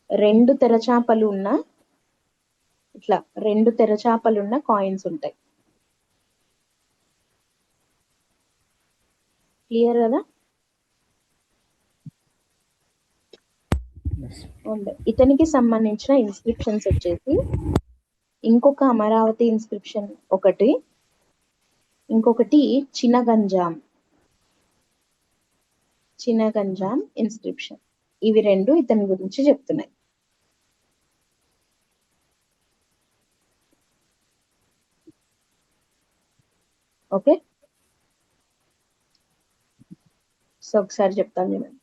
2 తెరచాపలు ఉన్న ఇట్లా 2 తెరచాపలున్న కాయిన్స్ ఉంటాయి. క్లియర్ కదా? అండ్ ఇతనికి సంబంధించిన ఇన్స్క్రిప్షన్స్ వచ్చేసి ఇంకొక అమరావతి ఇన్స్క్రిప్షన్ ఒకటి, ఇంకొకటి చినగంజాం ఇన్స్క్రిప్షన్. ఇవి 2 ఇతని గురించి చెప్తున్నాయి. ఓకే, సో ఒకసారి చెప్తాను చూడండి.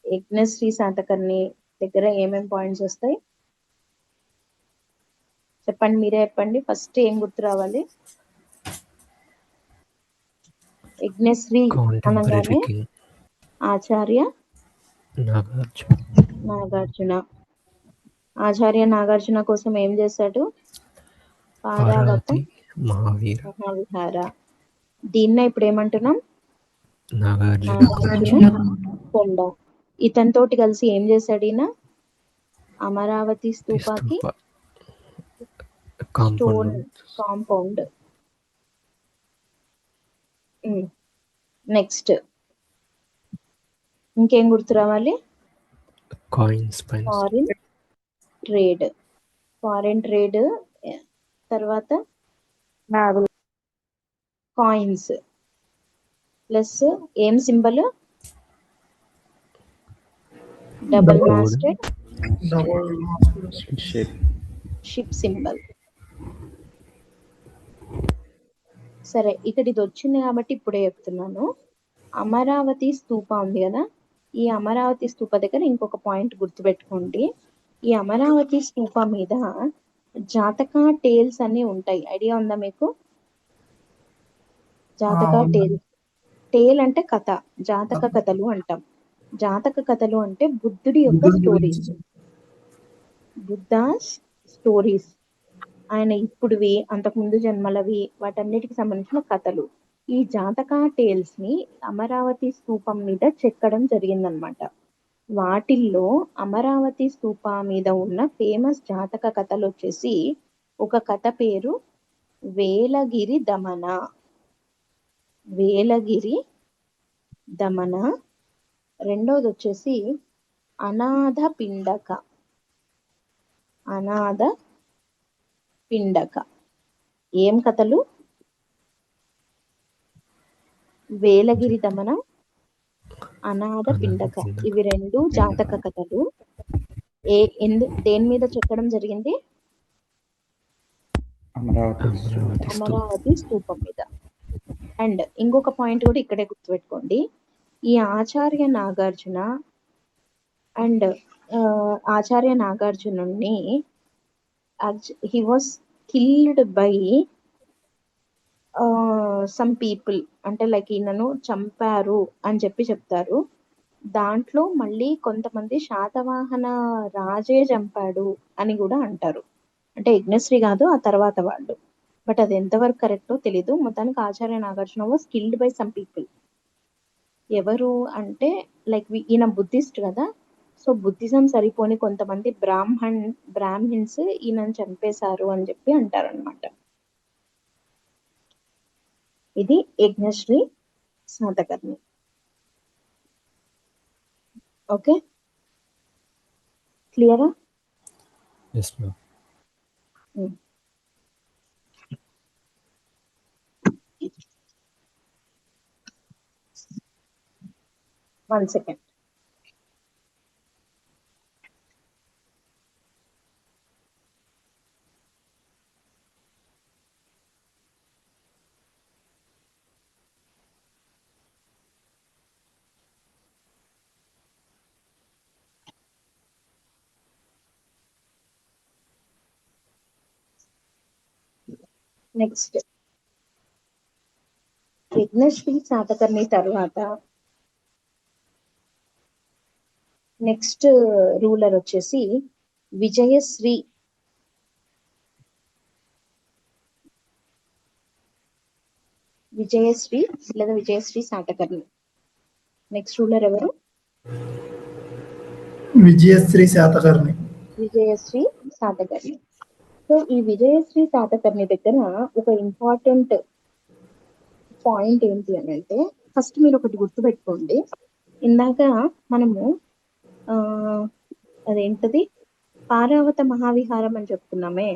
యజ్ఞశ్రీ శాతకర్ణి దగ్గర ఏమేం పాయింట్స్ వస్తాయి చెప్పండి, మీరే చెప్పండి. ఫస్ట్ ఏం గుర్తు రావాలి? యజ్ఞశ్రీ కాంటెంపరీ అనగానే కింగ్ ఆచార్య నాగార్జున. ఆచార్య నాగార్జున కోసం ఏం చేశాడు? పారావత మహావిహార. దీన్నే ఇప్పుడు ఏమంటున్నాం? నాగార్జున కొండ. ఇతనితోటి కలిసి ఏం చేశాడు ఈయన? అమరావతి స్తూపాకి స్టోన్ కాంపౌండ్. నెక్స్ట్ ఇంకేం గుర్తు రావాలి? ఫారిన్ ట్రేడ్ తర్వాత కాయిన్స్ ప్లస్ ఏం symbol? Double masted ship symbol. సరే, ఇక్కడ ఇది వచ్చింది కాబట్టి ఇప్పుడే చెప్తున్నాను. అమరావతి స్తూప ఉంది కదా, ఈ అమరావతి స్తూప దగ్గర ఇంకొక పాయింట్ గుర్తుపెట్టుకోండి. ఈ అమరావతి స్తూప మీద జాతక టేల్స్ అన్ని ఉంటాయి. ఐడియా ఉందా మీకు? జాతక టేల్ అంటే కథ, జాతక కథలు అంటాం. జాతక కథలు అంటే బుద్ధుడి యొక్క స్టోరీస్, బుద్ధాస్ స్టోరీస్, ఆయన ఇప్పుడువి అంతకుముందు జన్మలవి, వాటన్నిటికి సంబంధించిన కథలు. ఈ జాతక టేల్స్ ని అమరావతి స్తూపం మీద చెక్కడం జరిగిందనమాట. వాటిల్లో అమరావతి స్తూప మీద ఉన్న ఫేమస్ జాతక కథలు వచ్చేసి, ఒక కథ పేరు వేలగిరి దమన, రెండోది వచ్చేసి అనాథ పిండక. ఏం కథలు? వేలగిరి దమన, అనాథ పిండక. ఇవి 2 జాతక కథలు. దేని మీద చెక్కడం జరిగింది? అమరావతి స్తూపం మీద. అండ్ ఇంకొక పాయింట్ కూడా ఇక్కడే గుర్తుపెట్టుకోండి. ఈ ఆచార్య నాగార్జునుని he was killed by some people, అంటే లైక్ ఈయనను చంపారు అని చెప్తారు. దాంట్లో మళ్ళీ కొంతమంది శాతవాహన రాజే చంపాడు అని కూడా అంటారు. అంటే యజ్ఞశ్రీ కాదు, ఆ తర్వాత వాళ్ళు. బట్ అది ఎంతవరకు కరెక్టో తెలీదు. మొత్తానికి Acharya Nagarjuna was killed by some people. ఎవరు అంటే లైక్ ఈయన బుద్ధిస్ట్ కదా, సో బుద్ధిజం సరిపోని కొంతమంది బ్రాహ్మిన్స్ ఈయనను చంపేశారు అని చెప్పి అంటారనమాట. ఇది యజ్ఞశ్రీ శాతకర్ణి. ఓకే, క్లియరా? Yes, ma'am. 1 second. Next Yajnashri Satakarni తర్వాత నెక్స్ట్ రూలర్ వచ్చేసి విజయశ్రీ లేదా విజయశ్రీ శాతకర్ణి. నెక్స్ట్ రూలర్ ఎవరు? విజయశ్రీ శాతకర్ణి. విజయశ్రీ శాతకర్ణి. సో ఈ విజయశ్రీ శాతకర్ణి దగ్గర ఒక ఇంపార్టెంట్ పాయింట్ ఏంటి అని అంటే, ఫస్ట్ మీరు ఒకటి గుర్తుపెట్టుకోండి. ఇందాక మనము అదేంటది పారావత మహావిహారం అని చెప్పుకున్నామే,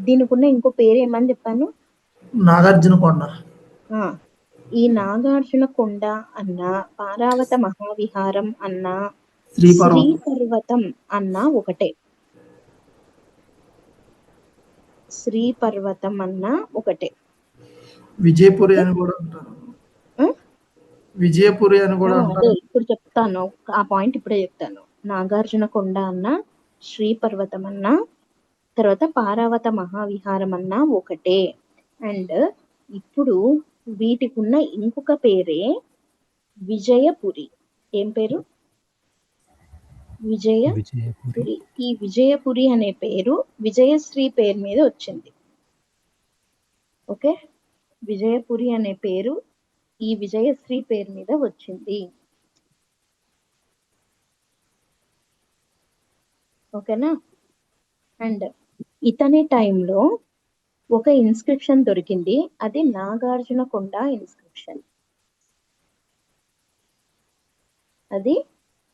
దీనికి ఉన్న ఇంకో పేరు ఏమని చెప్పాను? నాగార్జునకొండ. ఈ నాగార్జున కొండ అన్న, పారావత మహావిహారం అన్న, శ్రీ పర్వతం అన్న ఒకటే. శ్రీ పర్వతం అన్న ఒకటే. విజయపురి అని కూడా అంటారు. విజయపురి అని కూడా అంటారు. ఇప్పుడు చెప్తాను, ఆ పాయింట్ ఇప్పుడే చెప్తాను. నాగార్జున కొండ అన్న, శ్రీ పర్వతం అన్న, తర్వాత పారావత మహావిహారం అన్న ఒకటే. అండ్ ఇప్పుడు వీటికి ఉన్న ఇంకొక పేరే విజయపురి. ఏం పేరు? విజయపురి. ఈ విజయపురి అనే పేరు విజయశ్రీ పేరు మీద వచ్చింది. ఓకే, విజయపురి అనే పేరు ఈ విజయశ్రీ పేరు మీద వచ్చింది. ఓకేనా? అండ్ ఇతని టైంలో ఒక ఇన్స్క్రిప్షన్ దొరికింది, అది నాగార్జున కొండ ఇన్స్క్రిప్షన్. అది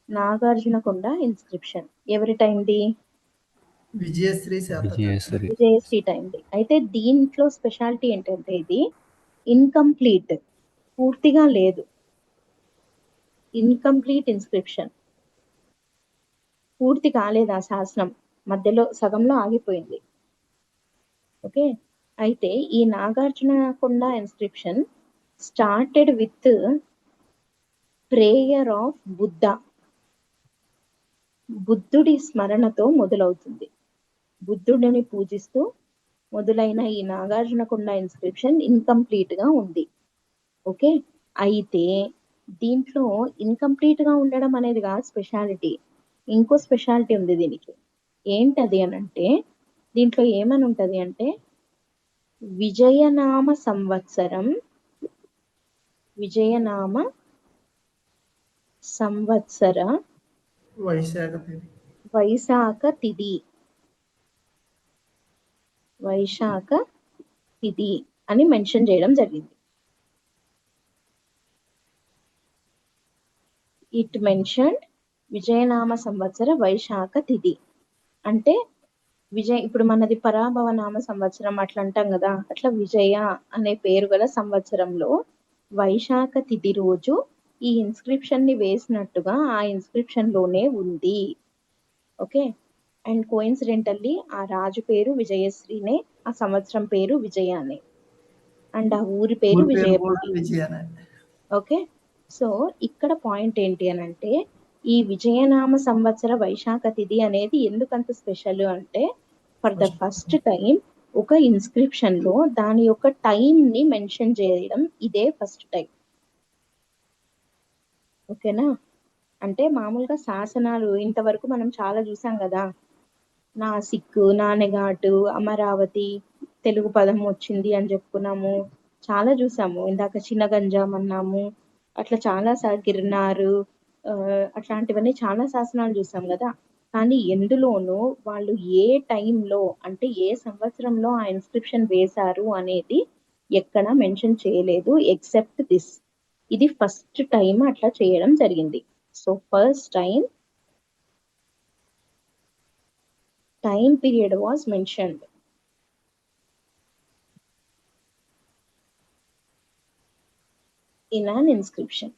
నాగార్జున కొండ ఇన్స్క్రిప్షన్ ఎవరి టైంది? విజయశ్రీ టైంది. అయితే దీంట్లో స్పెషాలిటీ ఏంటంటే, ఇది ఇన్కంప్లీట్, పూర్తిగా లేదు. ఇన్కంప్లీట్ ఇన్స్క్రిప్షన్, పూర్తి కాలేదు. ఆ శాసనం మధ్యలో సగంలో ఆగిపోయింది. ఓకే, అయితే ఈ నాగార్జున కొండ inscription started with prayer of Buddha. బుద్ధుడి స్మరణతో మొదలవుతుంది. బుద్ధుడిని పూజిస్తూ మొదలైన ఈ నాగార్జున కొండ ఇన్స్క్రిప్షన్ ఇన్కంప్లీట్ గా ఉంది. ఓకే, అయితే దీంట్లో ఇన్కంప్లీట్ గా ఉండడం అనేది కాదు స్పెషాలిటీ, ఇంకో స్పెషాలిటీ ఉంది దీనికి. ఏంటది అని అంటే, దీంట్లో ఏమని ఉంటది అంటే, విజయనామ సంవత్సరం, విజయనామ సంవత్సర వైశాఖ తిథి, వైశాఖ తిథి అని మెన్షన్ చేయడం జరిగింది. ఇట్ మెన్షన్డ్ విజయనామ సంవత్సర వైశాఖ తిథి. అంటే ఇప్పుడు మనది పరాభవ నామ సంవత్సరం అట్లా అంటాం కదా, అట్లా విజయ అనే పేరు గల సంవత్సరంలో వైశాఖ తిథి రోజు ఈ ఇన్స్క్రిప్షన్ ని వేసినట్టుగా ఆ ఇన్స్క్రిప్షన్ లోనే ఉంది. ఓకే, అండ్ కోఇన్సిడెంటల్లీ ఆ రాజు పేరు విజయశ్రీనే, ఆ సంవత్సరం పేరు విజయానే, అండ్ ఆ ఊరి పేరు విజయపురి. ఓకే, సో ఇక్కడ పాయింట్ ఏంటి అని అంటే, ఈ విజయనామ సంవత్సర వైశాఖ తిథి అనేది ఎందుకంత స్పెషల్ అంటే, ఫర్ ద ఫస్ట్ టైం ఒక ఇన్స్క్రిప్షన్ లో దాని యొక్క టైం ని మెన్షన్ చేయడం ఇదే ఫస్ట్ టైం. ఓకేనా? అంటే మామూలుగా శాసనాలు ఇంతవరకు మనం చాలా చూసాం కదా, నాసిక్, నానెఘాటు, అమరావతి, తెలుగు పదం వచ్చింది అని చెప్పుకున్నాము, చాలా చూసాము. ఇందాక చిన్నగంజాం అన్నాము, అట్లా చాలా గిర్నారు, అట్లాంటివన్నీ చాలా శాసనాలు చూసాం కదా. కానీ ఎందులోనూ వాళ్ళు ఏ టైంలో అంటే ఏ సంవత్సరంలో ఆ ఇన్స్క్రిప్షన్ వేశారు అనేది ఎక్కడ మెన్షన్ చేయలేదు, ఎక్సెప్ట్ దిస్. ఇది ఫస్ట్ టైం అట్లా చేయడం జరిగింది. So first time period was mentioned. In an inscription.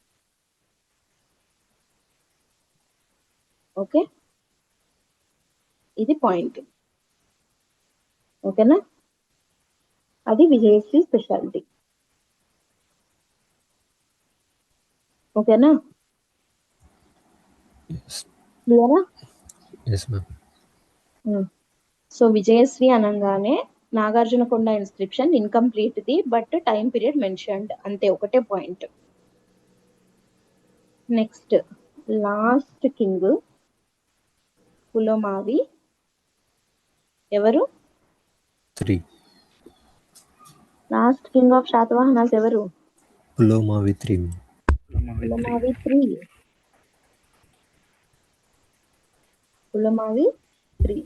Okay, ఇది పాయింట్. ఓకేనా? అది విజయశ్రీ స్పెషాలిటీ. ఓకేనా? క్లియరా? సో విజయశ్రీ అనగానే నాగార్జున కొండ inscription incomplete the, but time period mentioned, అంతే, ఒకటే point. Next last king Pulomavi. ఎవరు లాస్ట్ కింగ్ ఆఫ్ శాతవాహనాస్? ఎవరు? పులోమావి III. పులోమావి 3.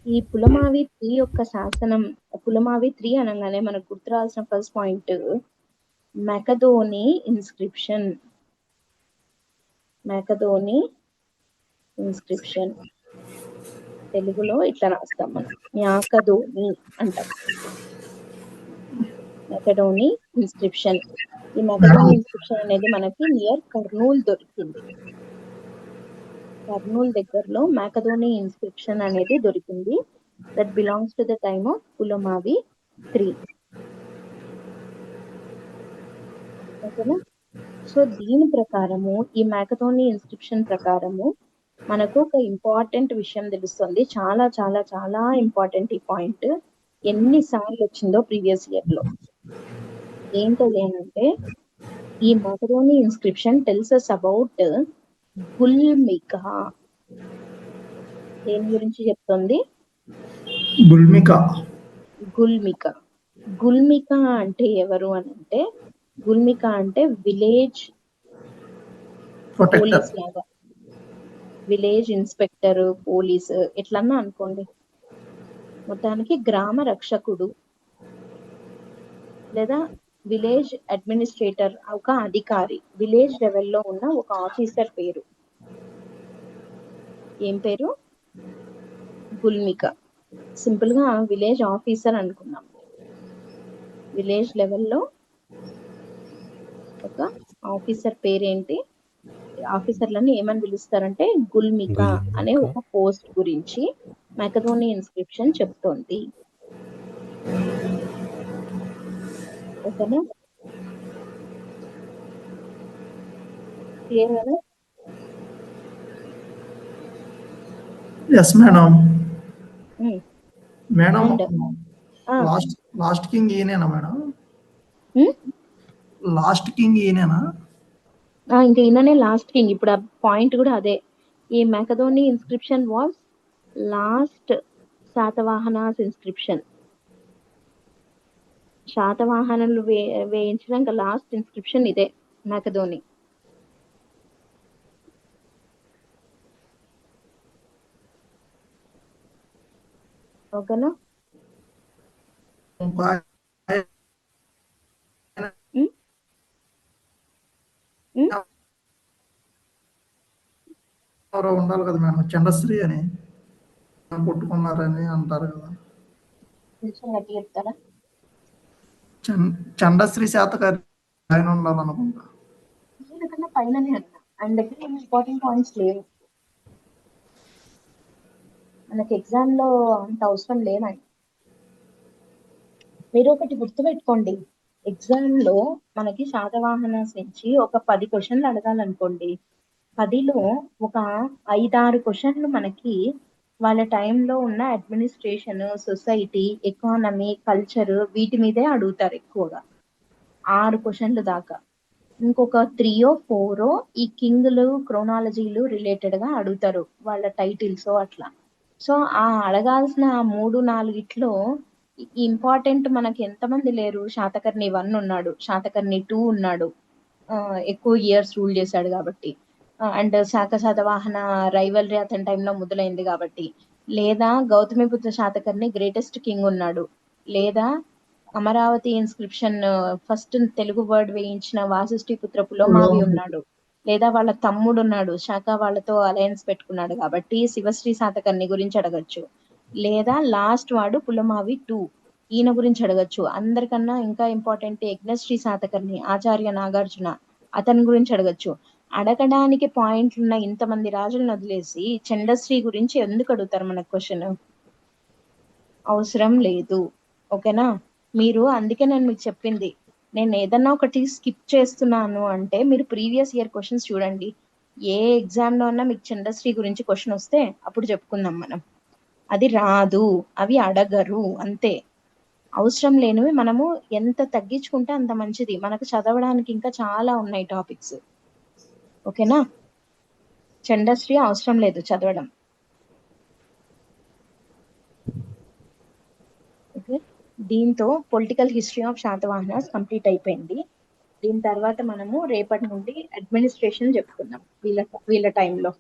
ఈ పులమావి 3 యొక్క శాసనం, పులమావి 3 అనగానే మనకు గుర్తురావాల్సిన ఫస్ట్ పాయింట్ మెకదోని ఇన్స్క్రిప్షన్. మెకదోని ఇన్స్క్రిప్షన్ తెలుగులో ఇట్లా రాస్తాం మనం, మ్యాకదోని అంటాం. మెకడోని ఇన్స్క్రిప్షన్. ఈ మెకడోని ఇన్స్క్రిప్షన్ అనేది మనకి నియర్ కర్నూల్ దొరికింది. కర్నూల్ దగ్గరలో మెకడోని ఇన్స్క్రిప్షన్ అనేది దొరికింది. That belongs to the time of Pulamavi 3. ఓకేనా? సో దీని ప్రకారము, ఈ మెకడోని ఇన్స్క్రిప్షన్ ప్రకారము మనకు ఒక ఇంపార్టెంట్ విషయం తెలుస్తుంది. చాలా చాలా చాలా ఇంపార్టెంట్ ఈ పాయింట్. ఎన్నిసార్లు వచ్చిందో ప్రీవియస్ ఇయర్ లో. ఏంటది అంటే, ఈ Myakadoni inscription tells us about గుల్మికా. దేని గురించి చెప్తుంది? గుల్మికా. గుల్మికా. గుల్మికా అంటే ఎవరు అని అంటే, గుల్మికా అంటే విలేజ్ పోలీస్ లాగా, విలేజ్ ఇన్స్పెక్టర్, పోలీస్ ఎట్లన్నా అనుకోండి. మొత్తానికి గ్రామ రక్షకుడు లేదా విలేజ్ అడ్మినిస్ట్రేటర్, ఒక అధికారి, విలేజ్ లెవెల్లో ఉన్న ఒక ఆఫీసర్ పేరు. ఏం పేరు? గుల్మికా. సింపుల్ గా విలేజ్ ఆఫీసర్ అనుకున్నాం. విలేజ్ లెవెల్లో ఒక ఆఫీసర్ పేరేంటి? ఆఫీసర్లను ఏమని పిలుస్తారంటే గుల్మికా అనే ఒక పోస్ట్ గురించి మెకడోని ఇన్స్క్రిప్షన్ చెప్తోంది. ఓకేనా? క్లియర్ కదా? Yes madam. Madam And, last king ఈయనేనా మేడం? లాస్ట్ కింగ్ ఈయనేనా? ఇంకా ఈయననే లాస్ట్ కింగ్. ఇప్పుడు ఆ పాయింట్ కూడా అదే. ఈ Myakadoni inscription was last Satavahanas inscription. శాతవాహనులు వేయించిన లాస్ట్ ఇన్స్క్రిప్షన్ ఇదే, మెకడోని. ఓకేనా? ఎవరో ఉండాలి కదా మేడం, చండశ్రీ అని కొట్టుకున్నారని అంటారు కదా. చెప్తారా? చండశ్రీ శాతకర్ణి ఆయన ఉండాలనుకుంటా. దీనికన్నా పైననే అన్నా. ఆయన దగ్గర ఏమి ఇంపార్టెంట్ పాయింట్స్ లేవు. మనకి ఎగ్జామ్ లో అంత అవసరం లేదండి. మీరు ఒకటి గుర్తుపెట్టుకోండి, ఎగ్జామ్ లో మనకి శాతవాహనాస్ నుంచి ఒక 10 క్వశ్చన్లు అడగాలనుకోండి, 10లో ఒక 5-6 క్వశ్చన్లు మనకి వాళ్ళ టైంలో ఉన్న అడ్మినిస్ట్రేషన్, సొసైటీ, ఎకానమీ, కల్చర్ వీటి మీదే అడుగుతారు ఎక్కువగా. 6 క్వశ్చన్లు దాకా. ఇంకొక 3-4 ఈ కింగ్లు, క్రోనాలజీలు రిలేటెడ్ గా అడుగుతారు, వాళ్ళ టైటిల్స్ అట్లా. సో ఆ అడగాల్సిన 3-4 ఇంపార్టెంట్ మనకి ఎంతమంది లేరు? శాతకర్ణి 1 ఉన్నాడు, శాతకర్ణి 2 ఉన్నాడు, ఎక్కువ ఇయర్స్ రూల్ చేశాడు కాబట్టి. అండ్ శాతవాహన రైవల్రీ అతని టైంలో మొదలైంది కాబట్టి. లేదా గౌతమిపుత్ర శాతకర్ణి గ్రేటెస్ట్ కింగ్ ఉన్నాడు. లేదా Amaravati inscription first Telugu word వేయించిన వాసిష్ఠిపుత్ర పులోమావి ఉన్నాడు. లేదా వాళ్ళ తమ్ముడు ఉన్నాడు, శాఖ వాళ్ళతో అలయన్స్ పెట్టుకున్నాడు కాబట్టి శివశ్రీ శాతకర్ణి గురించి అడగచ్చు. లేదా లాస్ట్ వాడు పులమావి 2, ఈయన గురించి అడగచ్చు. అందరికన్నా ఇంకా ఇంపార్టెంట్ యజ్ఞశ్రీ శాతకర్ణి, ఆచార్య నాగార్జున, అతని గురించి అడగచ్చు. అడగడానికి పాయింట్లు ఉన్న ఇంతమంది రాజులను వదిలేసి చండశ్రీ గురించి ఎందుకు అడుగుతారు మనకు క్వశ్చన్? అవసరం లేదు. ఓకేనా? మీరు అందుకే నేను మీకు చెప్పింది, నేను ఏదన్నా ఒకటి స్కిప్ చేస్తున్నాను అంటే మీరు ప్రీవియస్ ఇయర్ క్వశ్చన్స్ చూడండి. ఏ ఎగ్జామ్ లో అన్నా మీకు చండశ్రీ గురించి క్వశ్చన్ వస్తే అప్పుడు చెప్పుకుందాం మనం. అది రాదు, అవి అడగరు, అంతే. అవసరం లేనివి మనము ఎంత తగ్గించుకుంటే అంత మంచిది. మనకు చదవడానికి ఇంకా చాలా ఉన్నాయి టాపిక్స్. ఓకేనా? చండశ్రీ అవసరం లేదు చదవడం. ఓకే, దీంతో political history of Satavahanas complete అయిపోయింది. దీని తర్వాత మనము రేపటి నుండి అడ్మినిస్ట్రేషన్ చెప్పుకుందాం వీళ్ళ టైంలో.